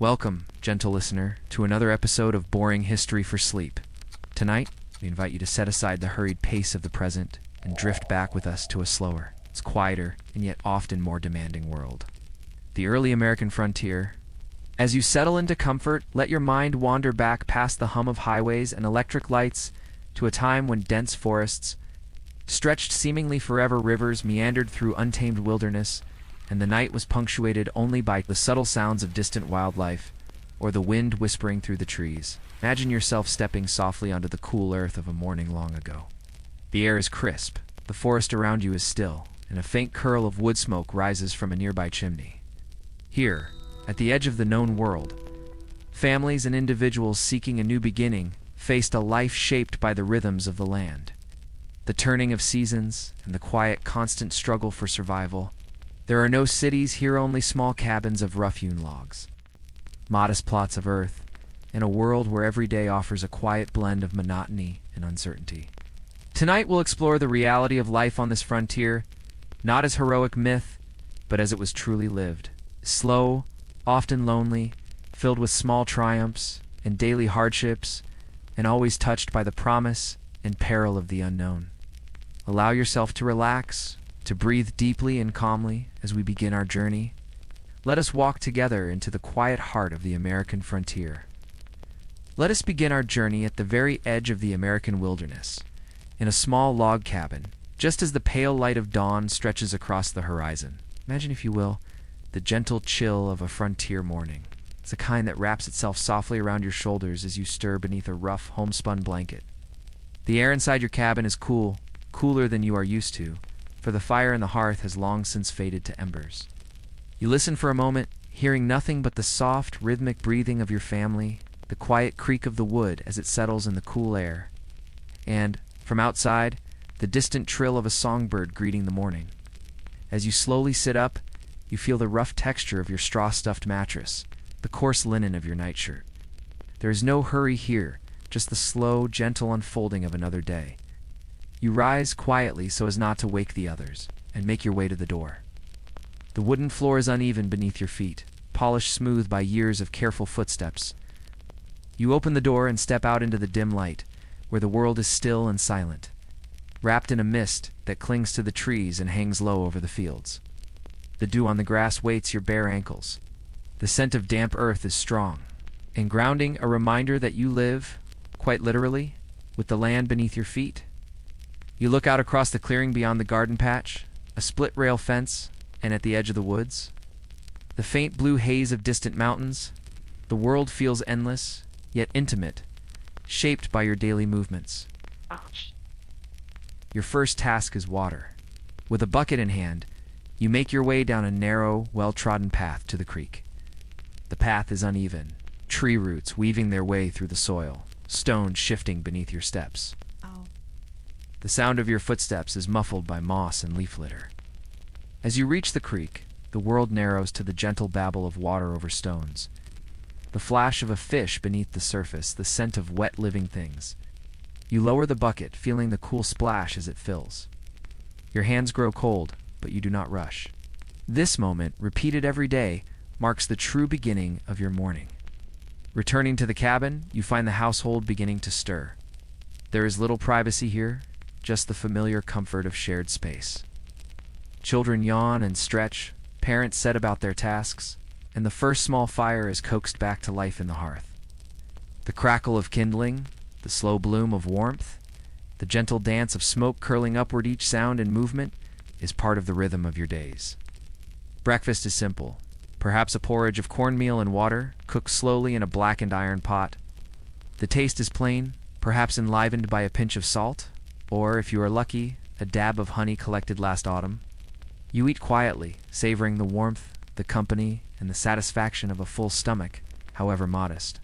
Welcome, gentle listener, to another episode of Boring History for Sleep. Tonight, we invite you to set aside the hurried pace of the present and drift back with us to a slower, it's quieter, and yet often more demanding world. The early American frontier. As you settle into comfort, let your mind wander back past the hum of highways and electric lights to a time when dense forests, stretched seemingly forever rivers meandered through untamed wilderness, and the night was punctuated only by the subtle sounds of distant wildlife or the wind whispering through the trees. Imagine yourself stepping softly onto the cool earth of a morning long ago. The air is crisp, the forest around you is still, and a faint curl of wood smoke rises from a nearby chimney. Here, at the edge of the known world, families and individuals seeking a new beginning faced a life shaped by the rhythms of the land. The turning of seasons and the quiet, constant struggle for survival. There are no cities here, only small cabins of rough-hewn logs, modest plots of earth, and a world where every day offers a quiet blend of monotony and uncertainty. Tonight we'll explore the reality of life on this frontier, not as heroic myth, but as it was truly lived. Slow, often lonely, filled with small triumphs and daily hardships, and always touched by the promise and peril of the unknown. Allow yourself to relax, to breathe deeply and calmly as we begin our journey. Let us walk together into the quiet heart of the American frontier. Let us begin our journey at the very edge of the American wilderness, in a small log cabin, just as the pale light of dawn stretches across the horizon. Imagine, if you will, the gentle chill of a frontier morning. It's the kind that wraps itself softly around your shoulders as you stir beneath a rough, homespun blanket. The air inside your cabin is cool, cooler than you are used to, for the fire in the hearth has long since faded to embers. You listen for a moment, hearing nothing but the soft, rhythmic breathing of your family, the quiet creak of the wood as it settles in the cool air, and, from outside, the distant trill of a songbird greeting the morning. As you slowly sit up, you feel the rough texture of your straw-stuffed mattress, the coarse linen of your nightshirt. There is no hurry here, just the slow, gentle unfolding of another day. You rise quietly so as not to wake the others, and make your way to the door. The wooden floor is uneven beneath your feet, polished smooth by years of careful footsteps. You open the door and step out into the dim light, where the world is still and silent, wrapped in a mist that clings to the trees and hangs low over the fields. The dew on the grass weights your bare ankles. The scent of damp earth is strong, and grounding, a reminder that you live, quite literally, with the land beneath your feet. You look out across the clearing beyond the garden patch, a split-rail fence, and at the edge of the woods. The faint blue haze of distant mountains. The world feels endless, yet intimate, shaped by your daily movements. Your first task is water. With a bucket in hand, you make your way down a narrow, well-trodden path to the creek. The path is uneven, tree roots weaving their way through the soil, stones shifting beneath your steps. The sound of your footsteps is muffled by moss and leaf litter. As you reach the creek, the world narrows to the gentle babble of water over stones. The flash of a fish beneath the surface, the scent of wet living things. You lower the bucket, feeling the cool splash as it fills. Your hands grow cold, but you do not rush. This moment, repeated every day, marks the true beginning of your morning. Returning to the cabin, you find the household beginning to stir. There is little privacy here, just the familiar comfort of shared space. Children yawn and stretch, parents set about their tasks, and the first small fire is coaxed back to life in the hearth. The crackle of kindling, the slow bloom of warmth, the gentle dance of smoke curling upward, each sound and movement is part of the rhythm of your days. Breakfast is simple, perhaps a porridge of cornmeal and water, cooked slowly in a blackened iron pot. The taste is plain, perhaps enlivened by a pinch of salt, or, if you are lucky, a dab of honey collected last autumn. You eat quietly, savoring the warmth, the company, and the satisfaction of a full stomach, however modest.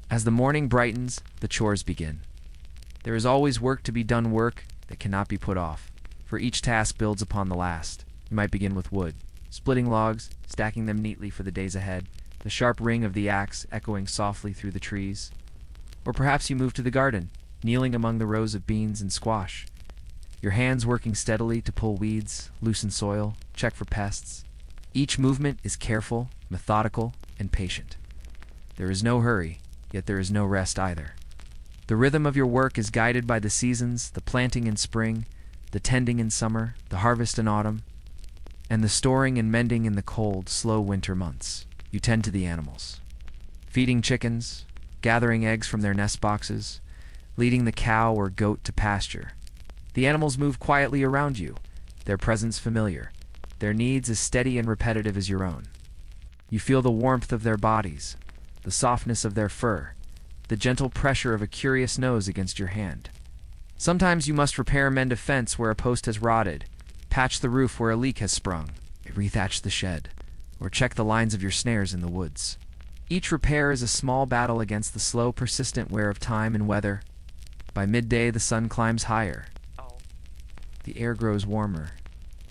As the morning brightens, the chores begin. There is always work to be done, work that cannot be put off, for each task builds upon the last. You might begin with wood, splitting logs, stacking them neatly for the days ahead, the sharp ring of the axe echoing softly through the trees. Or perhaps you move to the garden, kneeling among the rows of beans and squash, your hands working steadily to pull weeds, loosen soil, check for pests. Each movement is careful, methodical, and patient. There is no hurry, yet there is no rest either. The rhythm of your work is guided by the seasons, the planting in spring, the tending in summer, the harvest in autumn, and the storing and mending in the cold, slow winter months. You tend to the animals, feeding chickens, gathering eggs from their nest boxes, leading the cow or goat to pasture. The animals move quietly around you, their presence familiar, their needs as steady and repetitive as your own. You feel the warmth of their bodies, the softness of their fur, the gentle pressure of a curious nose against your hand. Sometimes you must repair and mend a fence where a post has rotted, patch the roof where a leak has sprung, rethatch the shed, or check the lines of your snares in the woods. Each repair is a small battle against the slow, persistent wear of time and weather. By midday, the sun climbs higher. The air grows warmer.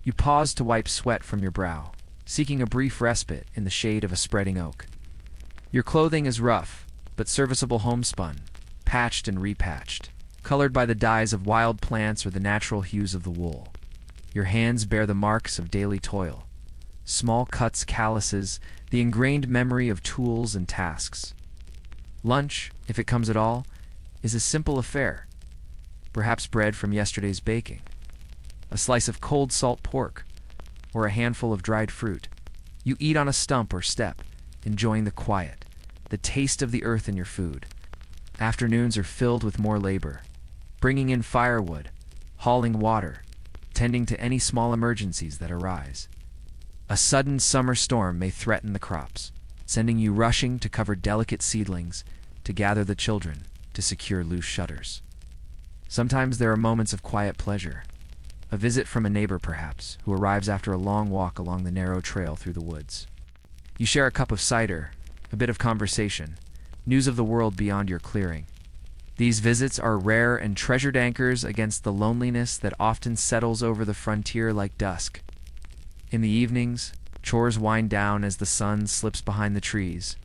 You pause to wipe sweat from your brow, seeking a brief respite in the shade of a spreading oak. Your clothing is rough, but serviceable homespun, patched and repatched, colored by the dyes of wild plants or the natural hues of the wool. Your hands bear the marks of daily toil, small cuts, calluses, the ingrained memory of tools and tasks. Lunch, if it comes at all, is a simple affair. Perhaps bread from yesterday's baking, a slice of cold salt pork, or a handful of dried fruit. You eat on a stump or step, enjoying the quiet, the taste of the earth in your food. Afternoons are filled with more labor, bringing in firewood, hauling water, tending to any small emergencies that arise. A sudden summer storm may threaten the crops, sending you rushing to cover delicate seedlings, to gather the children, to secure loose shutters. Sometimes there are moments of quiet pleasure, a visit from a neighbor perhaps, who arrives after a long walk along the narrow trail through the woods. You share a cup of cider, a bit of conversation, news of the world beyond your clearing. These visits are rare and treasured anchors against the loneliness that often settles over the frontier like dusk. In the evenings, chores wind down as the sun slips behind the trees.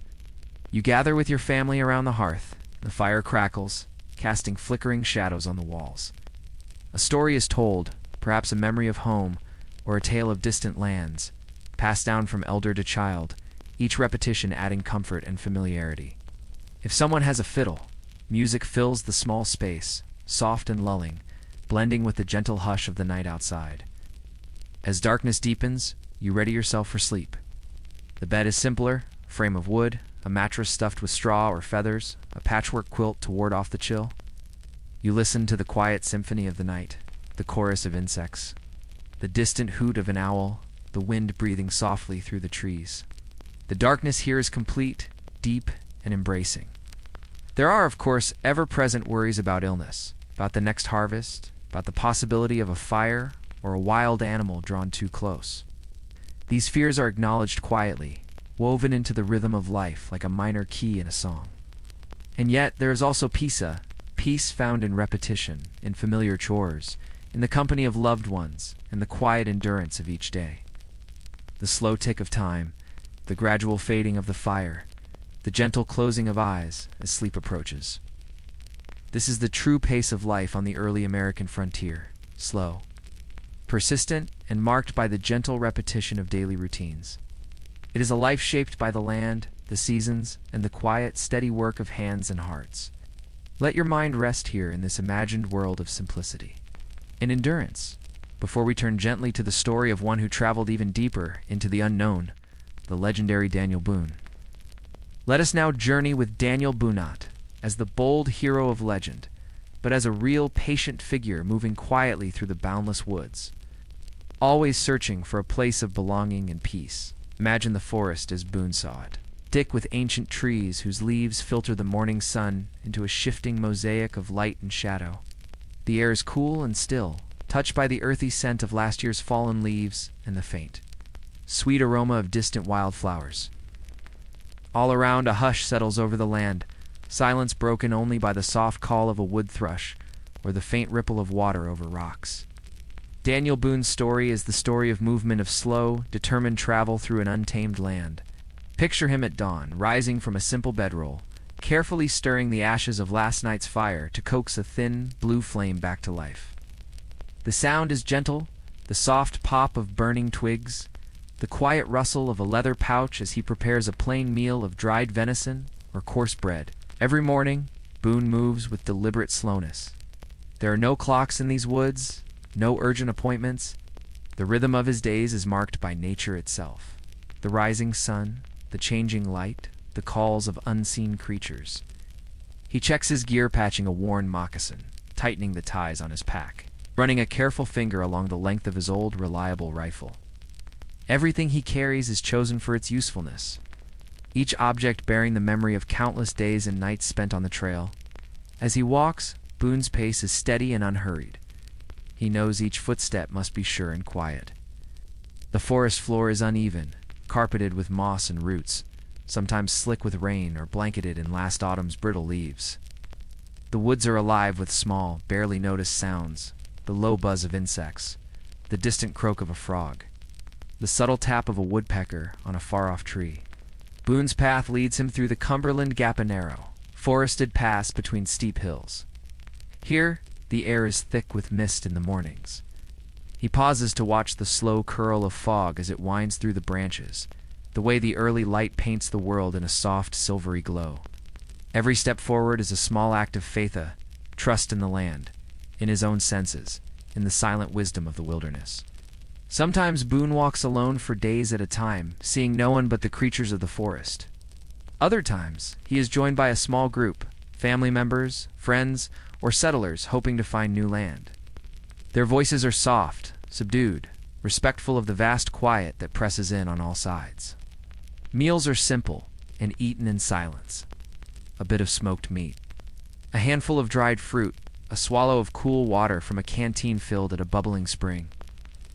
You gather with your family around the hearth. The fire crackles, casting flickering shadows on the walls. A story is told, perhaps a memory of home, or a tale of distant lands, passed down from elder to child, each repetition adding comfort and familiarity. If someone has a fiddle, music fills the small space, soft and lulling, blending with the gentle hush of the night outside. As darkness deepens, you ready yourself for sleep. The bed is simpler, a frame of wood, a mattress stuffed with straw or feathers, a patchwork quilt to ward off the chill. You listen to the quiet symphony of the night, the chorus of insects, the distant hoot of an owl, the wind breathing softly through the trees. The darkness here is complete, deep, and embracing. There are, of course, ever-present worries about illness, about the next harvest, about the possibility of a fire or a wild animal drawn too close. These fears are acknowledged quietly, woven into the rhythm of life like a minor key in a song. And yet there is also peace found in repetition, in familiar chores, in the company of loved ones, and the quiet endurance of each day. The slow tick of time, the gradual fading of the fire, the gentle closing of eyes as sleep approaches. This is the true pace of life on the early American frontier, slow, persistent, and marked by the gentle repetition of daily routines. It is a life shaped by the land, the seasons, and the quiet, steady work of hands and hearts. Let your mind rest here in this imagined world of simplicity and endurance, before we turn gently to the story of one who traveled even deeper into the unknown, the legendary Daniel Boone. Let us now journey with Daniel Boone as the bold hero of legend, but as a real patient figure moving quietly through the boundless woods, always searching for a place of belonging and peace. Imagine the forest as Boone saw it, thick with ancient trees whose leaves filter the morning sun into a shifting mosaic of light and shadow. The air is cool and still, touched by the earthy scent of last year's fallen leaves and the faint, sweet aroma of distant wildflowers. All around, a hush settles over the land, silence broken only by the soft call of a wood thrush or the faint ripple of water over rocks. Daniel Boone's story is the story of movement of slow, determined travel through an untamed land. Picture him at dawn, rising from a simple bedroll, carefully stirring the ashes of last night's fire to coax a thin, blue flame back to life. The sound is gentle, the soft pop of burning twigs, the quiet rustle of a leather pouch as he prepares a plain meal of dried venison, or coarse bread. Every morning, Boone moves with deliberate slowness. There are no clocks in these woods, no urgent appointments. The rhythm of his days is marked by nature itself. The rising sun, the changing light, the calls of unseen creatures. He checks his gear, patching a worn moccasin, tightening the ties on his pack, running a careful finger along the length of his old, reliable rifle. Everything he carries is chosen for its usefulness, each object bearing the memory of countless days and nights spent on the trail. As he walks, Boone's pace is steady and unhurried. He knows each footstep must be sure and quiet. The forest floor is uneven, carpeted with moss and roots, sometimes slick with rain or blanketed in last autumn's brittle leaves. The woods are alive with small, barely noticed sounds, the low buzz of insects, the distant croak of a frog, the subtle tap of a woodpecker on a far-off tree. Boone's path leads him through the Cumberland Gap, a narrow, forested pass between steep hills. Here, the air is thick with mist in the mornings. He pauses to watch the slow curl of fog as it winds through the branches, the way the early light paints the world in a soft, silvery glow. Every step forward is a small act of faith, a trust in the land, in his own senses, in the silent wisdom of the wilderness. Sometimes Boone walks alone for days at a time, seeing no one but the creatures of the forest. Other times, he is joined by a small group, family members, friends, or settlers hoping to find new land. Their voices are soft, subdued, respectful of the vast quiet that presses in on all sides. Meals are simple and eaten in silence. A bit of smoked meat, a handful of dried fruit, a swallow of cool water from a canteen filled at a bubbling spring.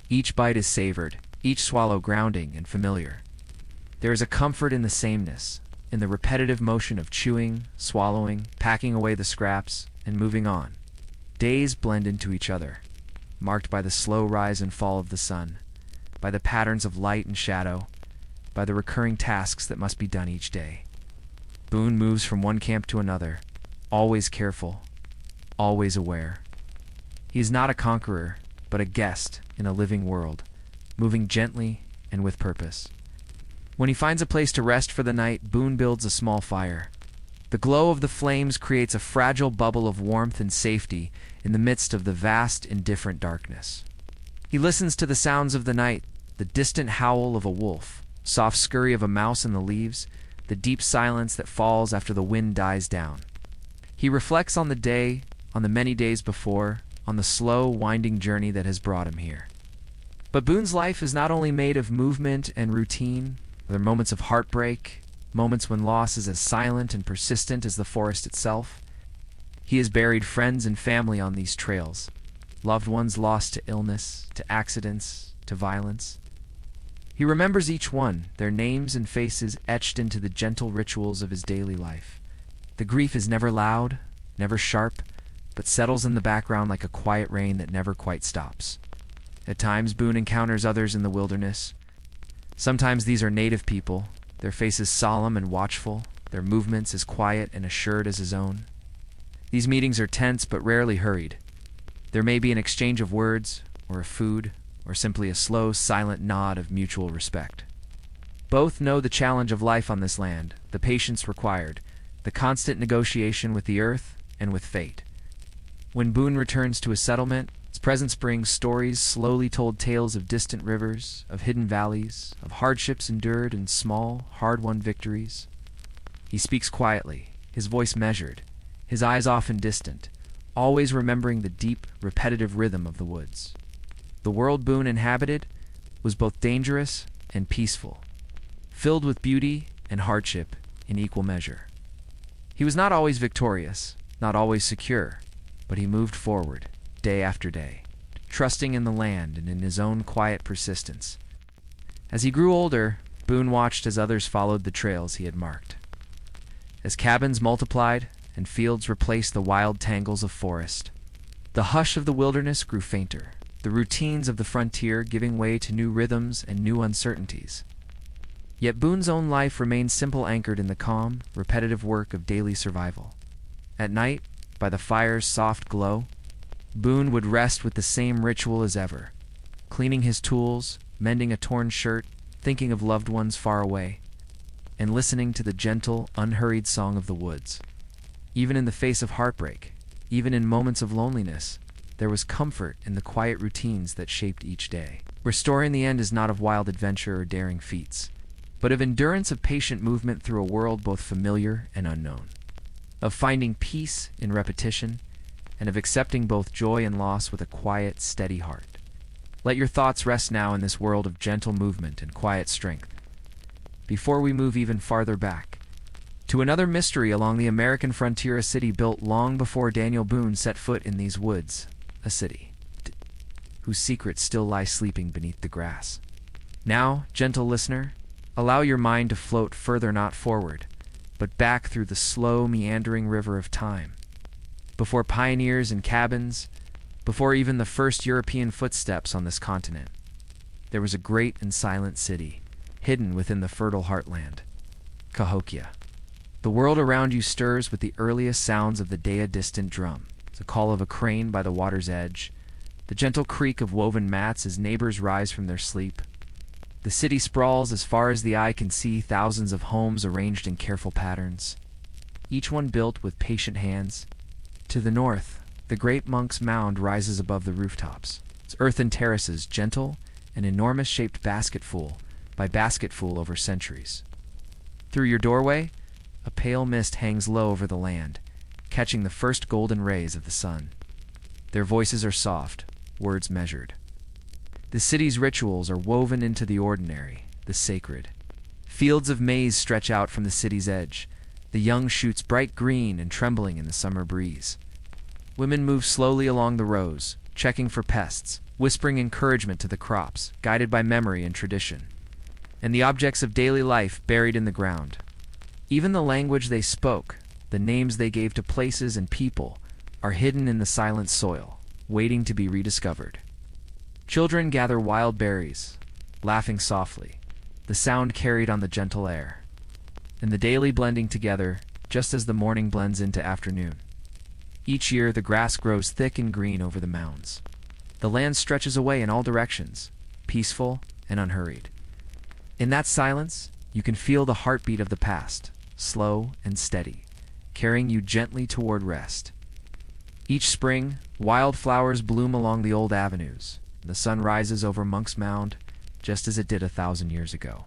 Each bite is savored, each swallow grounding and familiar. There is a comfort in the sameness, in the repetitive motion of chewing, swallowing, packing away the scraps, and moving on. Days blend into each other, marked by the slow rise and fall of the sun, by the patterns of light and shadow, by the recurring tasks that must be done each day. Boone moves from one camp to another, always careful, always aware. He is not a conqueror, but a guest in a living world, moving gently and with purpose. When he finds a place to rest for the night, Boone builds a small fire. The glow of the flames creates a fragile bubble of warmth and safety in the midst of the vast, indifferent darkness. He listens to the sounds of the night, the distant howl of a wolf, soft scurry of a mouse in the leaves, the deep silence that falls after the wind dies down. He reflects on the day, on the many days before, on the slow, winding journey that has brought him here. But Boone's life is not only made of movement and routine. There are moments of heartbreak, moments when loss is as silent and persistent as the forest itself. He has buried friends and family on these trails, loved ones lost to illness, to accidents, to violence. He remembers each one, their names and faces etched into the gentle rituals of his daily life. The grief is never loud, never sharp, but settles in the background like a quiet rain that never quite stops. At times, Boone encounters others in the wilderness. Sometimes these are native people, their faces solemn and watchful, their movements as quiet and assured as his own. These meetings are tense but rarely hurried. There may be an exchange of words, or of food, or simply a slow, silent nod of mutual respect. Both know the challenge of life on this land, the patience required, the constant negotiation with the earth and with fate. When Boone returns to his settlement, his presence brings stories, slowly told tales of distant rivers, of hidden valleys, of hardships endured and small, hard-won victories. He speaks quietly, his voice measured, his eyes often distant, always remembering the deep, repetitive rhythm of the woods. The world Boone inhabited was both dangerous and peaceful, filled with beauty and hardship in equal measure. He was not always victorious, not always secure, but he moved forward, day after day, trusting in the land and in his own quiet persistence. As he grew older, Boone watched as others followed the trails he had marked. As cabins multiplied and fields replaced the wild tangles of forest, the hush of the wilderness grew fainter, the routines of the frontier giving way to new rhythms and new uncertainties. Yet Boone's own life remained simple, anchored in the calm, repetitive work of daily survival. At night, by the fire's soft glow, Boone would rest with the same ritual as ever, cleaning his tools, mending a torn shirt, thinking of loved ones far away. and listening to the gentle, unhurried song of the woods. Even in the face of heartbreak, even in moments of loneliness, there was comfort in the quiet routines that shaped each day. Where story in the end is not of wild adventure or daring feats, but of endurance of patient movement through a world both familiar and unknown, of finding peace in repetition, and of accepting both joy and loss with a quiet, steady heart. Let your thoughts rest now in this world of gentle movement and quiet strength. Before we move even farther back, to another mystery along the American frontier, a city built long before Daniel Boone set foot in these woods, a city whose secrets still lie sleeping beneath the grass. Now, gentle listener, allow your mind to float further, not forward, but back through the slow, meandering river of time. Before pioneers and cabins, before even the first European footsteps on this continent, there was a great and silent city, hidden within the fertile heartland, Cahokia. The world around you stirs with the earliest sounds of the day, a distant drum, the call of a crane by the water's edge, the gentle creak of woven mats as neighbors rise from their sleep. The city sprawls as far as the eye can see, thousands of homes arranged in careful patterns, each one built with patient hands. To the north, the great Monk's Mound rises above the rooftops, its earthen terraces gentle, an enormous shaped basketful by basketful over centuries. Through your doorway, a pale mist hangs low over the land, catching the first golden rays of the sun. Their voices are soft, words measured. The city's rituals are woven into the ordinary, the sacred. Fields of maize stretch out from the city's edge, the young shoots bright green and trembling in the summer breeze. Women move slowly along the rows, checking for pests, whispering encouragement to the crops, guided by memory and tradition. And the objects of daily life buried in the ground. Even the language they spoke, the names they gave to places and people, are hidden in the silent soil, waiting to be rediscovered. Children gather wild berries, laughing softly, the sound carried on the gentle air, and the daily blending together just as the morning blends into afternoon. Each year the grass grows thick and green over the mounds. The land stretches away in all directions, peaceful and unhurried. In that silence, you can feel the heartbeat of the past, slow and steady, carrying you gently toward rest. Each spring, wildflowers bloom along the old avenues. The sun rises over Monk's Mound, just as it did 1,000 years ago.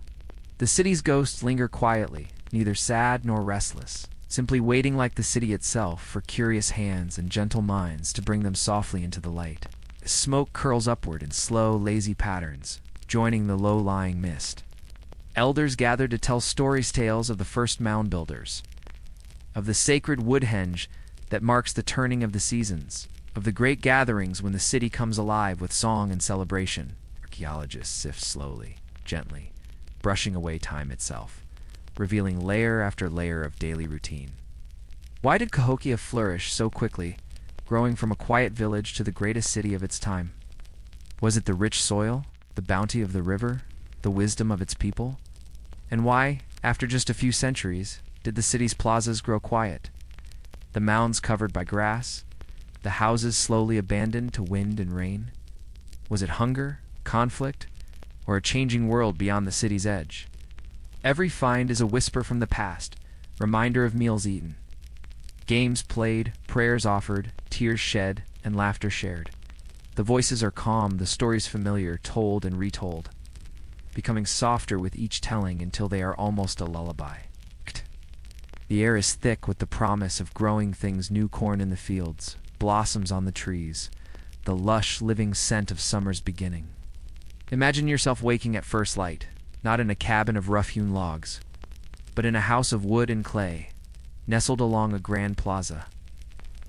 The city's ghosts linger quietly, neither sad nor restless, simply waiting like the city itself for curious hands and gentle minds to bring them softly into the light. Smoke curls upward in slow, lazy patterns, joining the low-lying mist. Elders gather to tell tales of the first mound builders, of the sacred woodhenge that marks the turning of the seasons, of the great gatherings when the city comes alive with song and celebration. Archaeologists sift slowly, gently, brushing away time itself, revealing layer after layer of daily routine. Why did Cahokia flourish so quickly, growing from a quiet village to the greatest city of its time? Was it the rich soil, the bounty of the river, the wisdom of its people? And why, after just a few centuries, did the city's plazas grow quiet? The mounds covered by grass, the houses slowly abandoned to wind and rain? Was it hunger, conflict, or a changing world beyond the city's edge? Every find is a whisper from the past, reminder of meals eaten, games played, prayers offered, tears shed, and laughter shared. The voices are calm, the stories familiar, told and retold, becoming softer with each telling until they are almost a lullaby. The air is thick with the promise of growing things, new corn in the fields, blossoms on the trees, the lush, living scent of summer's beginning. Imagine yourself waking at first light, not in a cabin of rough-hewn logs, but in a house of wood and clay, nestled along a grand plaza.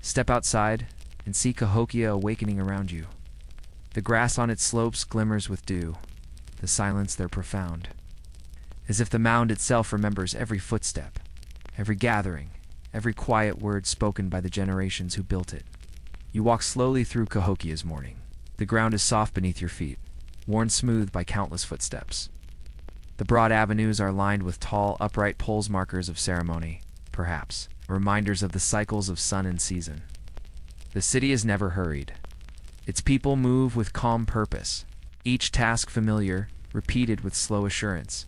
Step outside and see Cahokia awakening around you. The grass on its slopes glimmers with dew, the silence there profound, as if the mound itself remembers every footstep, every gathering, every quiet word spoken by the generations who built it. You walk slowly through Cahokia's morning. The ground is soft beneath your feet, worn smooth by countless footsteps. The broad avenues are lined with tall, upright poles, markers of ceremony, perhaps, reminders of the cycles of sun and season. The city is never hurried. Its people move with calm purpose, each task familiar, repeated with slow assurance.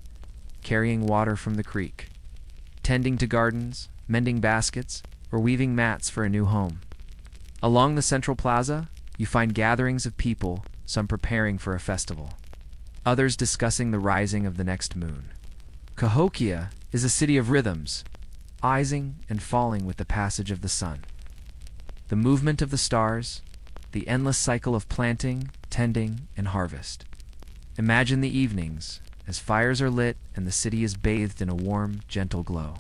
carrying water from the creek, tending to gardens, mending baskets, or weaving mats for a new home. Along the central plaza, you find gatherings of people, some preparing for a festival, others discussing the rising of the next moon. Cahokia is a city of rhythms, rising and falling with the passage of the sun. The movement of the stars, the endless cycle of planting, tending, and harvest. Imagine the evenings, as fires are lit and the city is bathed in a warm, gentle glow.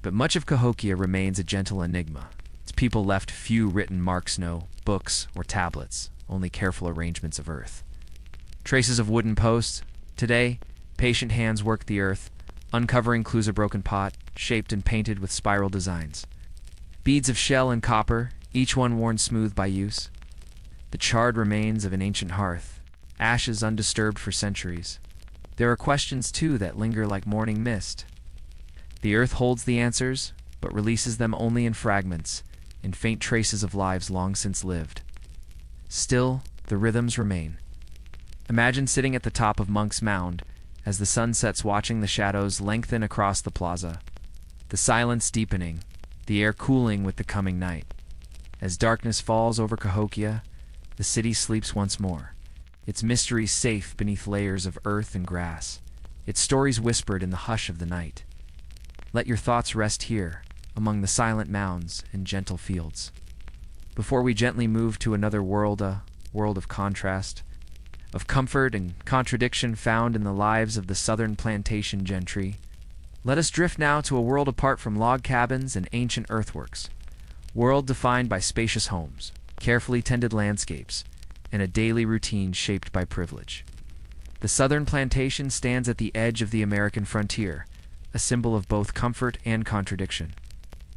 But much of Cahokia remains a gentle enigma. Its people left few written marks, no books or tablets, only careful arrangements of earth. Traces of wooden posts. Today, patient hands work the earth, uncovering clues of broken pot, shaped and painted with spiral designs. Beads of shell and copper, each one worn smooth by use. The charred remains of an ancient hearth, ashes undisturbed for centuries. There are questions, too, that linger like morning mist. The earth holds the answers, but releases them only in fragments, in faint traces of lives long since lived. Still, the rhythms remain. Imagine sitting at the top of Monk's Mound, as the sun sets, watching the shadows lengthen across the plaza. The silence deepening, the air cooling with the coming night. As darkness falls over Cahokia, the city sleeps once more, its mysteries safe beneath layers of earth and grass, its stories whispered in the hush of the night. Let your thoughts rest here, among the silent mounds and gentle fields. Before we gently move to another world, a world of contrast, of comfort and contradiction found in the lives of the Southern Plantation Gentry, let us drift now to a world apart from log cabins and ancient earthworks, world defined by spacious homes, carefully tended landscapes, and a daily routine shaped by privilege. The Southern Plantation stands at the edge of the American frontier, a symbol of both comfort and contradiction.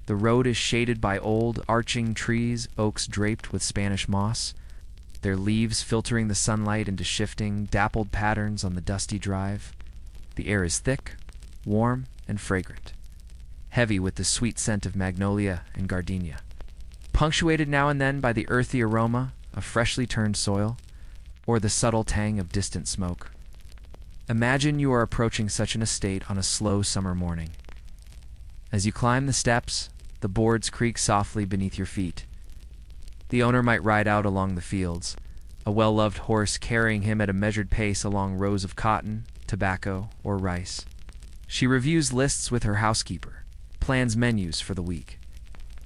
The road is shaded by old, arching trees, oaks draped with Spanish moss, their leaves filtering the sunlight into shifting, dappled patterns on the dusty drive. The air is thick, warm, and fragrant, heavy with the sweet scent of magnolia and gardenia, punctuated now and then by the earthy aroma of freshly turned soil, or the subtle tang of distant smoke. Imagine you are approaching such an estate on a slow summer morning. As you climb the steps, the boards creak softly beneath your feet. The owner might ride out along the fields, a well-loved horse carrying him at a measured pace along rows of cotton, tobacco, or rice. She reviews lists with her housekeeper, plans menus for the week,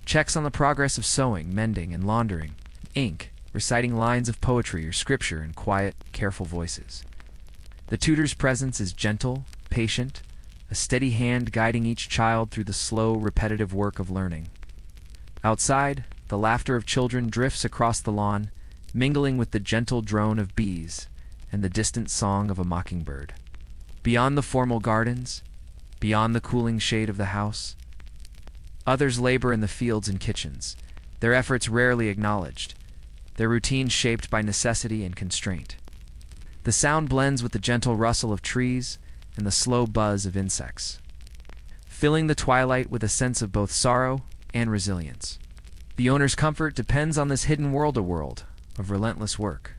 checks on the progress of sewing, mending, and laundering, ink, reciting lines of poetry or scripture in quiet, careful voices. The tutor's presence is gentle, patient, a steady hand guiding each child through the slow, repetitive work of learning. Outside, the laughter of children drifts across the lawn, mingling with the gentle drone of bees and the distant song of a mockingbird. Beyond the formal gardens, beyond the cooling shade of the house, others labor in the fields and kitchens, their efforts rarely acknowledged, their routines shaped by necessity and constraint. The sound blends with the gentle rustle of trees and the slow buzz of insects, filling the twilight with a sense of both sorrow and resilience. The owner's comfort depends on this hidden world of relentless work,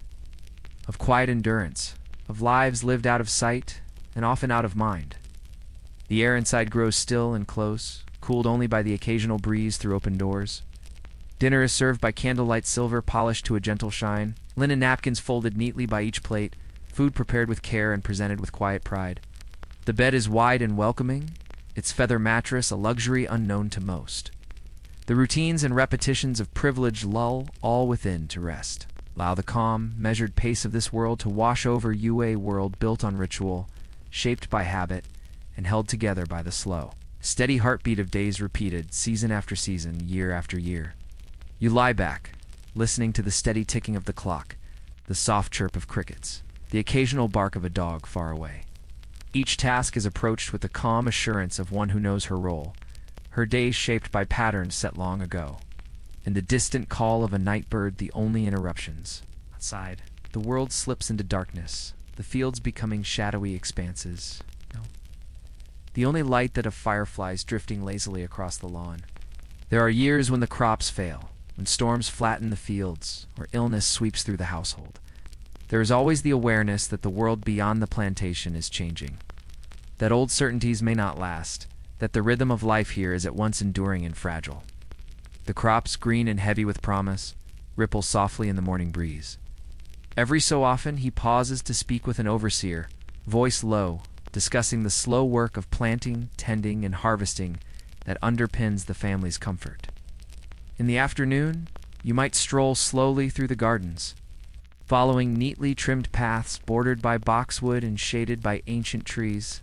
of quiet endurance, of lives lived out of sight and often out of mind. The air inside grows still and close, cooled only by the occasional breeze through open doors. Dinner is served by candlelight silver polished to a gentle shine, linen napkins folded neatly by each plate, food prepared with care and presented with quiet pride. The bed is wide and welcoming, its feather mattress a luxury unknown to most. The routines and repetitions of privilege lull all within to rest. Allow the calm, measured pace of this world to wash over you, a world built on ritual, shaped by habit, and held together by the slow, steady heartbeat of days repeated, season after season, year after year. You lie back, listening to the steady ticking of the clock, the soft chirp of crickets, the occasional bark of a dog far away. Each task is approached with the calm assurance of one who knows her role, her days shaped by patterns set long ago, and the distant call of a night bird the only interruptions. Outside, the world slips into darkness, the fields becoming shadowy expanses. The only light that of fireflies drifting lazily across the lawn. There are years when the crops fail, when storms flatten the fields, or illness sweeps through the household. There is always the awareness that the world beyond the plantation is changing. that old certainties may not last, that the rhythm of life here is at once enduring and fragile. The crops, green and heavy with promise, ripple softly in the morning breeze. Every so often he pauses to speak with an overseer, voice low, discussing the slow work of planting, tending, and harvesting that underpins the family's comfort. In the afternoon, you might stroll slowly through the gardens, following neatly trimmed paths bordered by boxwood and shaded by ancient trees.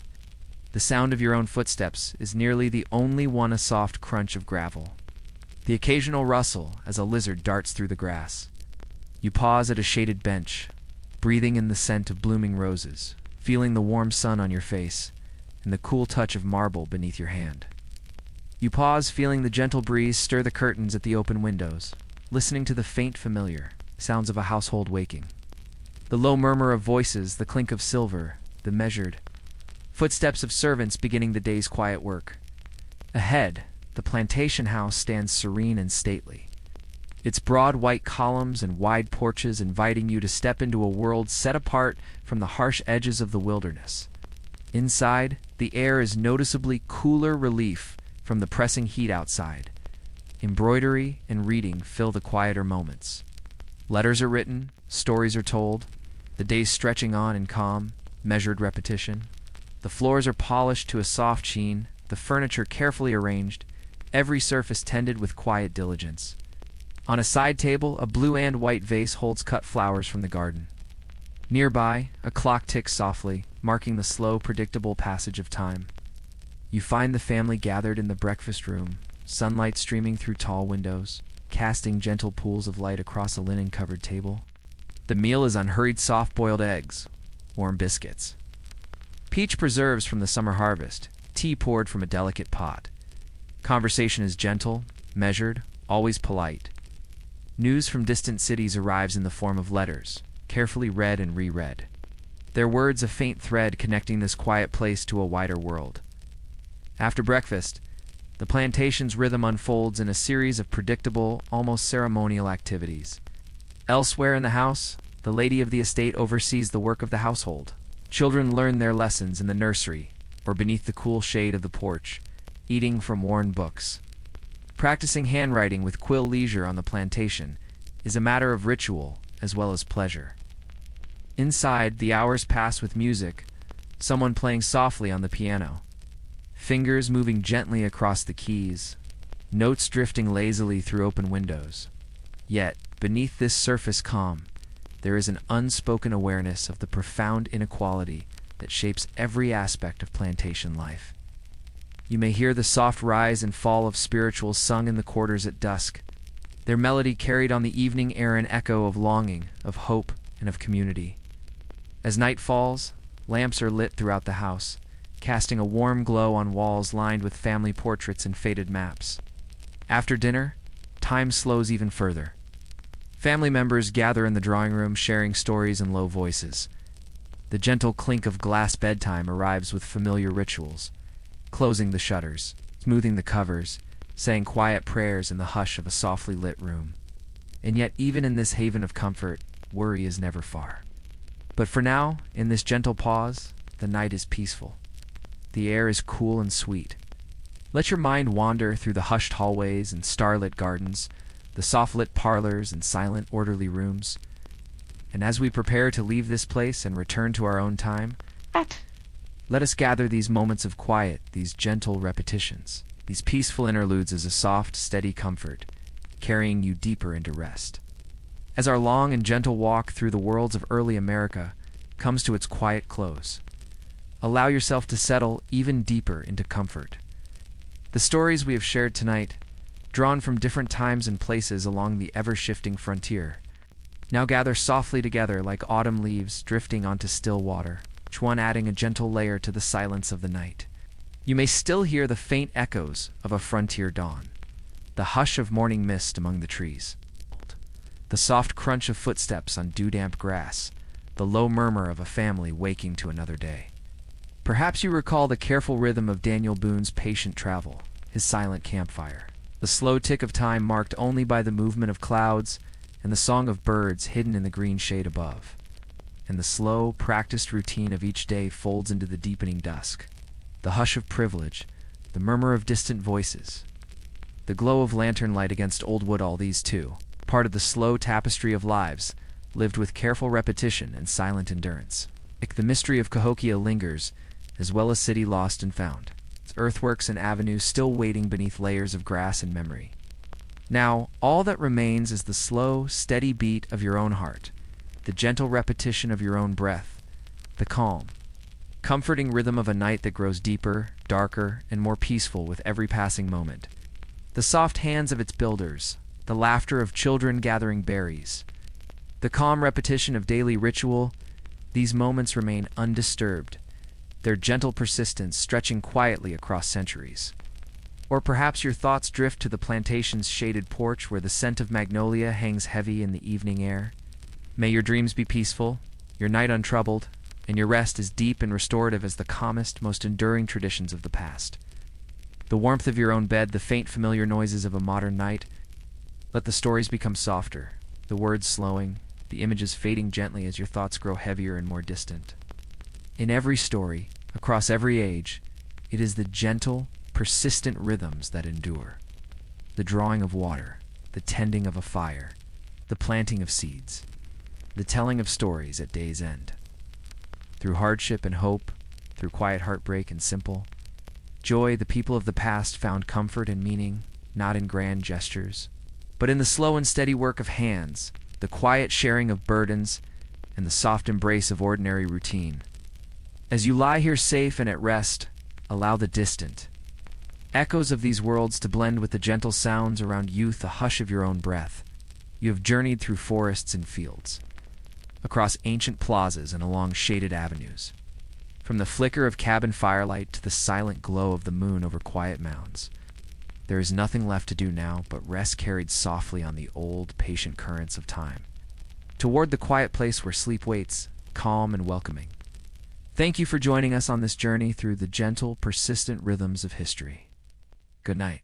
The sound of your own footsteps is nearly the only one, a soft crunch of gravel. The occasional rustle as a lizard darts through the grass. You pause at a shaded bench, breathing in the scent of blooming roses, feeling the warm sun on your face and the cool touch of marble beneath your hand. You pause, feeling the gentle breeze stir the curtains at the open windows, listening to the faint familiar sounds of a household waking. The low murmur of voices, the clink of silver, the measured footsteps of servants beginning the day's quiet work. Ahead, the plantation house stands serene and stately, its broad white columns and wide porches inviting you to step into a world set apart from the harsh edges of the wilderness. Inside, the air is noticeably cooler relief from the pressing heat outside. Embroidery and reading fill the quieter moments. Letters are written, stories are told, the days stretching on in calm, measured repetition. The floors are polished to a soft sheen, the furniture carefully arranged, every surface tended with quiet diligence. On a side table, a blue and white vase holds cut flowers from the garden. Nearby, a clock ticks softly, marking the slow, predictable passage of time. You find the family gathered in the breakfast room, sunlight streaming through tall windows, casting gentle pools of light across a linen-covered table. The meal is unhurried soft-boiled eggs, warm biscuits, peach preserves from the summer harvest, tea poured from a delicate pot. Conversation is gentle, measured, always polite. News from distant cities arrives in the form of letters, carefully read and reread. Their words a faint thread connecting this quiet place to a wider world. After breakfast, the plantation's rhythm unfolds in a series of predictable, almost ceremonial activities. Elsewhere in the house, the lady of the estate oversees the work of the household. Children learn their lessons in the nursery or beneath the cool shade of the porch, eating from worn books. Practicing handwriting with quill leisure on the plantation is a matter of ritual as well as pleasure. Inside, the hours pass with music, someone playing softly on the piano, fingers moving gently across the keys, notes drifting lazily through open windows. Yet, beneath this surface calm, there is an unspoken awareness of the profound inequality that shapes every aspect of plantation life. You may hear the soft rise and fall of spirituals sung in the quarters at dusk, their melody carried on the evening air an echo of longing, of hope, and of community. As night falls, lamps are lit throughout the house, casting a warm glow on walls lined with family portraits and faded maps. After dinner, time slows even further. Family members gather in the drawing room, sharing stories in low voices. The gentle clink of glass bedtime arrives with familiar rituals, closing the shutters, smoothing the covers, saying quiet prayers in the hush of a softly lit room. And yet, even in this haven of comfort, worry is never far. But for now, in this gentle pause, the night is peaceful. The air is cool and sweet. Let your mind wander through the hushed hallways and starlit gardens, the soft-lit parlors and silent, orderly rooms. And as we prepare to leave this place and return to our own time, let us gather these moments of quiet, these gentle repetitions, these peaceful interludes as a soft, steady comfort, carrying you deeper into rest. As our long and gentle walk through the worlds of early America comes to its quiet close, allow yourself to settle even deeper into comfort. The stories we have shared tonight, drawn from different times and places along the ever-shifting frontier, now gather softly together like autumn leaves drifting onto still water, each one adding a gentle layer to the silence of the night. You may still hear the faint echoes of a frontier dawn, the hush of morning mist among the trees, the soft crunch of footsteps on dew-damp grass, the low murmur of a family waking to another day. Perhaps you recall the careful rhythm of Daniel Boone's patient travel, his silent campfire, the slow tick of time marked only by the movement of clouds and the song of birds hidden in the green shade above. And the slow, practiced routine of each day folds into the deepening dusk, the hush of privilege, the murmur of distant voices, the glow of lantern light against old wood, all these too, part of the slow tapestry of lives, lived with careful repetition and silent endurance. The mystery of Cahokia lingers, as well as city lost and found, its earthworks and avenues still waiting beneath layers of grass and memory. Now, all that remains is the slow, steady beat of your own heart, the gentle repetition of your own breath, the calm, comforting rhythm of a night that grows deeper, darker, and more peaceful with every passing moment. The soft hands of its builders, the laughter of children gathering berries, the calm repetition of daily ritual, these moments remain undisturbed, their gentle persistence stretching quietly across centuries. Or perhaps your thoughts drift to the plantation's shaded porch where the scent of magnolia hangs heavy in the evening air. May your dreams be peaceful, your night untroubled, and your rest as deep and restorative as the calmest, most enduring traditions of the past. The warmth of your own bed, the faint familiar noises of a modern night, let the stories become softer, the words slowing, the images fading gently as your thoughts grow heavier and more distant. In every story, across every age, it is the gentle, persistent rhythms that endure. The drawing of water, the tending of a fire, the planting of seeds, the telling of stories at day's end. Through hardship and hope, through quiet heartbreak and simple joy, the people of the past found comfort and meaning, not in grand gestures, but in the slow and steady work of hands, the quiet sharing of burdens, and the soft embrace of ordinary routine. As you lie here safe and at rest, allow the distant echoes of these worlds to blend with the gentle sounds around youth, the hush of your own breath. You have journeyed through forests and fields, across ancient plazas and along shaded avenues, from the flicker of cabin firelight to the silent glow of the moon over quiet mounds. There is nothing left to do now but rest carried softly on the old, patient currents of time, toward the quiet place where sleep waits, calm and welcoming. Thank you for joining us on this journey through the gentle, persistent rhythms of history. Good night.